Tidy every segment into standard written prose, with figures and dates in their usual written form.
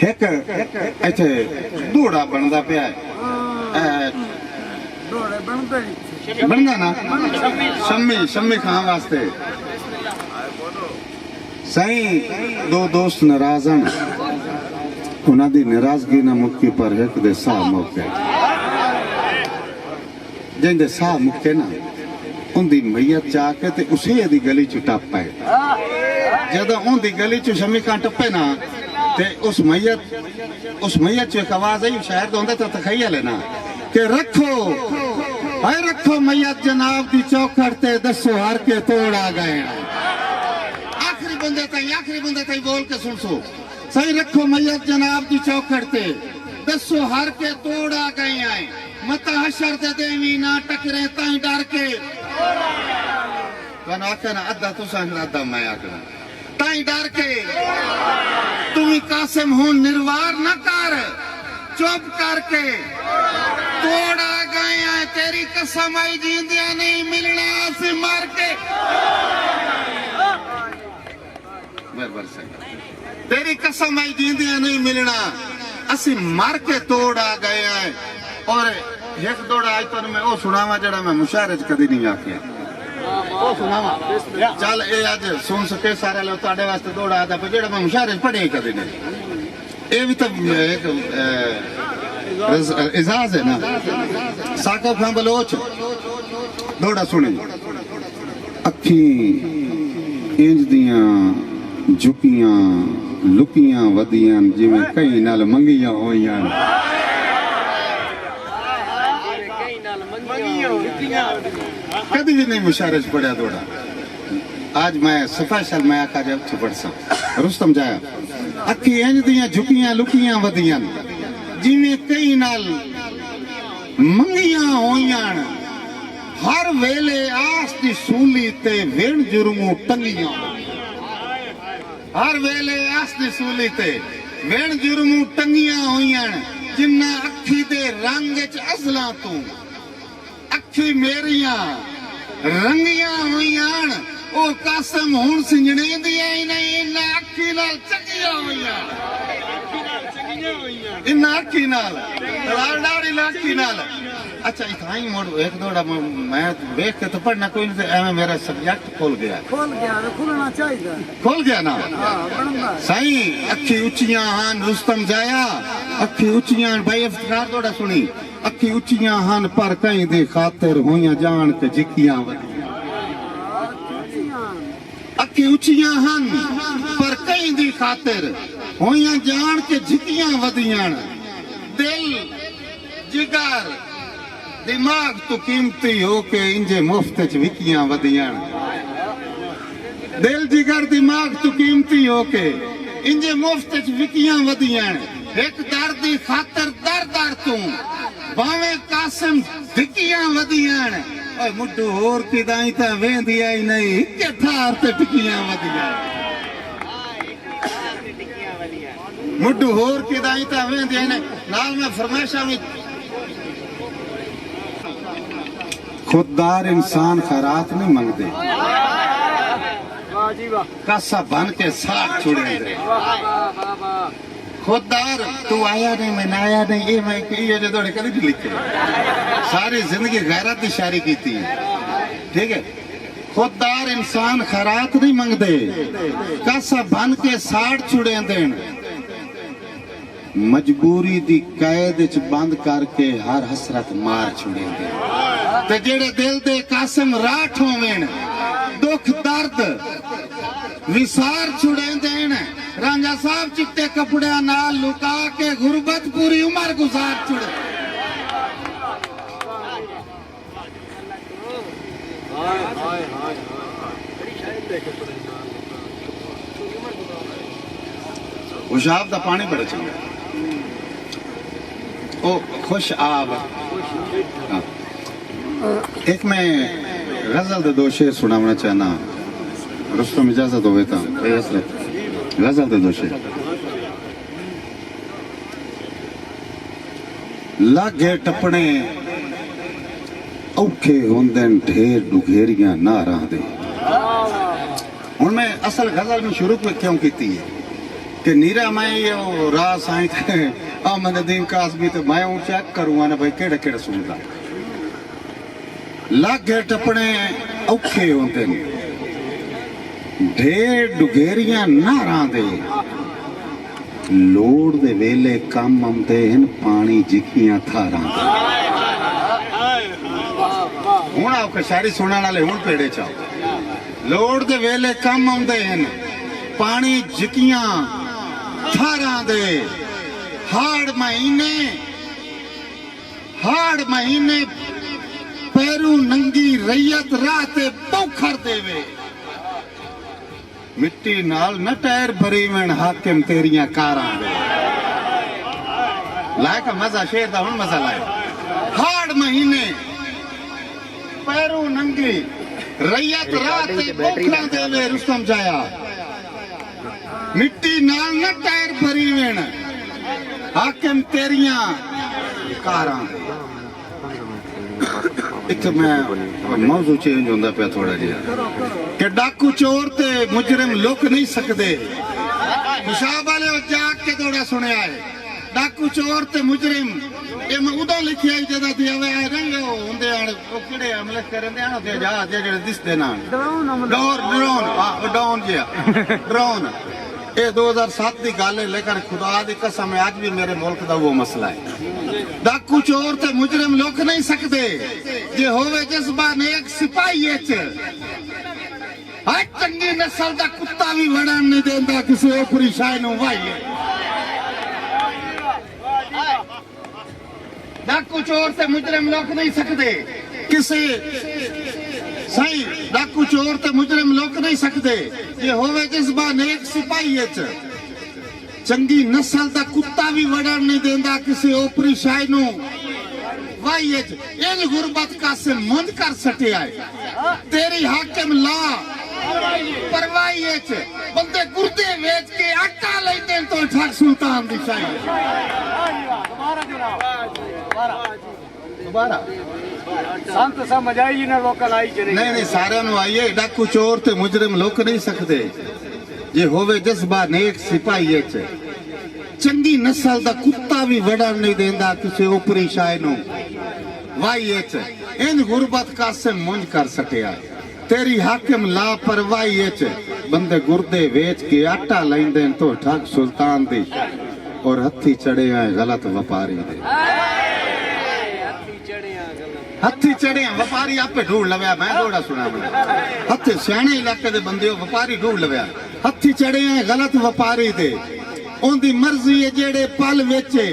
एक इत्थे दूड़ा बनदा पिया बनदा ना शम्मी खान वास्ते सही दो दोस्त नाराज हैं उन्हां दी नाराजगी ना मुक्की पर एक दे साह मुक्के जिंदे साह मुक्के ना उनकी मैयत जाके ते उसी दी गली च टप पाए जदों उनकी गली च शम्मी खान टप्पे ना ते उस मैयत च एक आवाज आई शायर दा होंदा तो तखय्युल है ना कि रखो मैयत जनाब दी चौखट ते दसो हर के तोड़ आ गए आखिरी बंदे ताई बोल के सुन सो सही रखो मैयत जनाब दी चौखट ते दसो हर के तोड़ आ गए आए मता हशर दे देवी ना टकरे ताई डर के कन आखना अद्धा तुसा अद्धा मैं आखना ताई डर के तुम कासिम हो निर्वार न कर चुप करके तोड़ आ गए हैं तेरी कसम आई जींदिया नहीं मिलना से मार के तेरी कसम आई जींदिया नहीं मिलना असी मार के तोड़ आ गए हैं और एक दौड़ा आज पर मैं वो सुनावा जड़ा मैं मुशायरे च कदी नहीं आखिया वो सुनावा चल ये आज सुन सके सारे लोग ताड़े वास्ते दौड़ा आता पर जड़ा मैं मुशायरे च पढ़े कदी नहीं ये भी तो एक एजाज है ना साका खां बलोच दौड़ा सुनी अखी इंज दियां झुकियां लुकियां वदियां जिवें कई नाल मंगियां होइयां कभी भी नहीं मुशायरे च पढ़िया दौड़ा आज मैं सफाशल मैं आका जब छपड़ सा रुस्तम जाया अखी इंज दियां झुकियां लुकियां वदियां जिवें कई नाल मंगियां होइयां हर वेले आस दी सूली ते वेण जुर्मू टंगियां हर वेले आस दी सूली ते वेण जुर्मू टंगियां होइयां जिन्ना अखी दे रंग च अजला तू अखी मेरिया रंगियां हुईयां ओ कासम हुण सिंजणे दिया ही नहीं इन्ना अखी नाल चंगियां हुईयां इन्ना अखी नाल लाड़ी लाखी नाल अच्छा इथाई मोड़ एक दौड़ा मैं देख के तो पढ़ना कोई नहीं एवं मेरा सब्जेक्ट खुल गया खुलना चाहिए खुल गया ना सही अखी उच्चियां हन रुस्तम जाया अखी उच्चियां भाई इफ्तिखार दौड़ा सुनी अखी उच्चियां हन पर कहीं दे खातिर होइयां जान के जिकियां अखी उच्चियां हन पर कहीं दी खातिर होइयां जान के जिकियां वदियां दिल जिगर दिमाग तो कीमती हो के इंजे मुफ्त च विकियां वदियां दिल जिगर दिमाग तो कीमती हो के इंजे मुफ्त च विकियां वदियां एक दर दी खातर दर तू भावे कासिम धिकियां वदियां ओए मुड्डू होर किदाई ता वेंदी आई नहीं के ठार ते टिकियां वदियां मुड्डू होर किदाई ता वेंदी आई नहीं नाल मैं फरमाइशा में खुददार इंसान खैरात नहीं मंगते कासा बन के साथ छुड़े खुददार तू आया नहीं मैं आया नहीं ये मैं ये जो थोड़े कभी भी लिखे सारी जिंदगी गैरत की शायरी की थी ठीक है खुददार इंसान खैरात नहीं मंगते कासा बन के साठ छुड़े देन मजबूरी दी कैद च बंद करके हर हसरत मार छुड़े ते जेड़े दिल दे कासिम राठ होवेन दुख दर्द विसार छुड़े देन रांझा साहब चिट्टे कपड़िया नाल लुका के गुरबत पूरी उम्र गुजार छुड़े उशाब दा पानी बड़ा चंगा ओ खुश आब एक मैं गजल दे दो शेर सुनाना चाहना रुस्तम इजाजत होवे ता गजल दे दो शेर लागे टपने औखे होंदे ढेर डुघेरियां नारां दे हुण मैं असल गजल में शुरू क्यों की है कि नीरा मैं ये राह साईं थे अहमद नदीम कासमी तो मैं हूँ चेक करूँगा ना भाई केड़ा केड़ा सुनता लागे टपने औखे होते ने ढेर डुगेरियां नारां दे लोड़ दे वेले कम आंदे हन पानी जिकियां थारां हुण आपके शायरी सुनने वाले हुण पेड़े चाओ लोड़ दे वेले कम आंदे हन पानी जिकियां थारां दे हाड़ महीने पैरू नंगी रैयत राह ते पौखर देवे मिट्टी नाल न टायर भरी वण हाकिम तेरियां कारां दे लायक मजा शेर दा हुण मजा लाए हाड़ महीने पैरू नंगी रैयत राह ते पौखर देवे रुस्तम जाया मिट्टी नाल न टायर भरी वण हाकिम तेरियां कारां इत्थे मैं मौजू चेंज होंदा पे थोड़ा जिहा कि डाकू चोर ते मुजरिम लुक नहीं सकते पेशाब वाले जाग के थोड़ा सुने आए डाकू चोर ते मुजरिम ये मैं उदो लिखिया जदा दिया वे नहीं होंदे आण ओ किड़े हमले करंदे आण ते जा जेड़े दिसदे ना ड्रोन जिहा ड्रोन ये 2007 की गल है लेकिन खुदा दी कसम है आज भी मेरे मुल्क का वो मसला है डाकू चोर ते मुजरिम लुक नहीं सकते जे होवे जज्बा नेक सिपाही हर चंगी नस्ल का कुत्ता भी वड़न नहीं देंदा किसी ओपरी शाय नूं वाहिए डाकू चोर ते मुजरिम लुक नहीं सकते किसी सही डाकू चोर ते मुजरिम लुक नहीं सकते ये होवे जज्बा नेक सिपाही चंगी नस्ल का कुत्ता भी वड़न नहीं देंदा किसी ओपरी शाय नूं वाही इन गुरबत का से मंद कर सटे आए तेरी हाकिम ला परवाही बंदे गुर्दे वेच के आटा लेते तो ठग सुल्तान दी शाही दोबारा संत समझ आई ना लोकल आई च नहीं सारे नु आइए डाकू चोर ते मुजरिम लुक नहीं सकते जे होवे जज्बा नेक सिपाही चंगी नस्ल दा कुत्ता भी वड़न नहीं देंदा किसी ओपरी शाय नूं वाही इन गुरबत का से मुंज कर सटिया तेरी हाकिम लापरवाही बंदे गुर्दे वेच के आटा लेंदे तो ठग सुल्तान दी और हथी चढ़े आए गलत व्यापारी दे हथी चढ़े व्यापारी आपे ढूंढ लव्या मैं थोड़ा सुना हथे सियाने इलाके दे बंदे व्यापारी ढूंढ लव्या हथी चढ़े हैं गलत व्यापारी दे उनकी मर्जी है जेड़े पल वेचे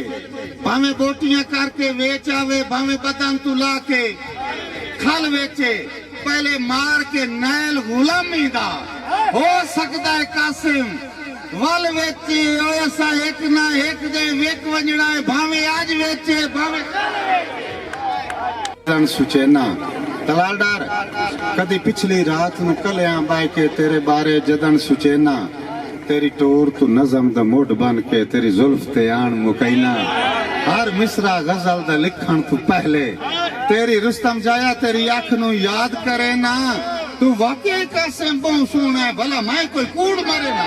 भावे बोटियां करके वेच आवे भावे बदन तू ला के खल वेचे पहले मार के नैल गुलामी दा हो सकता है कासिम वल वेचे ऐसा एक ना एक दे वेक वंजड़ा है भावे आज वेचे भावे सुचेना तलालदार कदी पिछली रात नु कलिया बाय के तेरे बारे जदन सुचेना तेरी टोर तू नजम दा मुड बन के तेरी जुल्फ ते आन मुकैना हर मिसरा गजल दा लिखण तू पहले तेरी रुस्तम जाया तेरी आंख नु याद करे ना तू वाकई कासिम बहु सोना है भला मैं कोई कूड़ मरे ना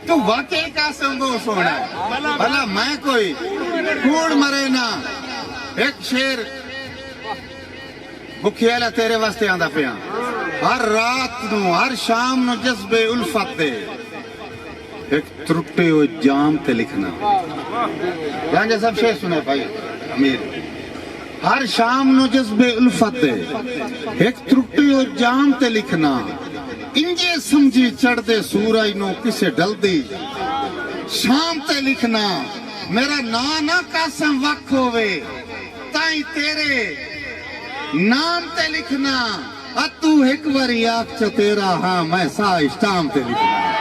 तू वाकई कासिम बहु सोना है भला मैं कोई कूड़ मरे ना एक शेर बुखियाला तेरे वास्ते आंदा पिया हर रात नु हर शाम नु जज्बे उल्फत दे एक त्रुटे हुए जाम ते लिखना यहाँ सब शेर सुने भाई अमीर हर शाम नु जज्बे उल्फत दे एक त्रुटे हुए जाम ते लिखना इंजे समझी चढ़दे सूरज नु किसे ढलदी शाम ते लिखना मेरा ना ना कासम वक्त होवे ताई तेरे नाम ते लिखना तू एक बारी आख च तेरा हाँ मैं सा स्टाम ते लिखना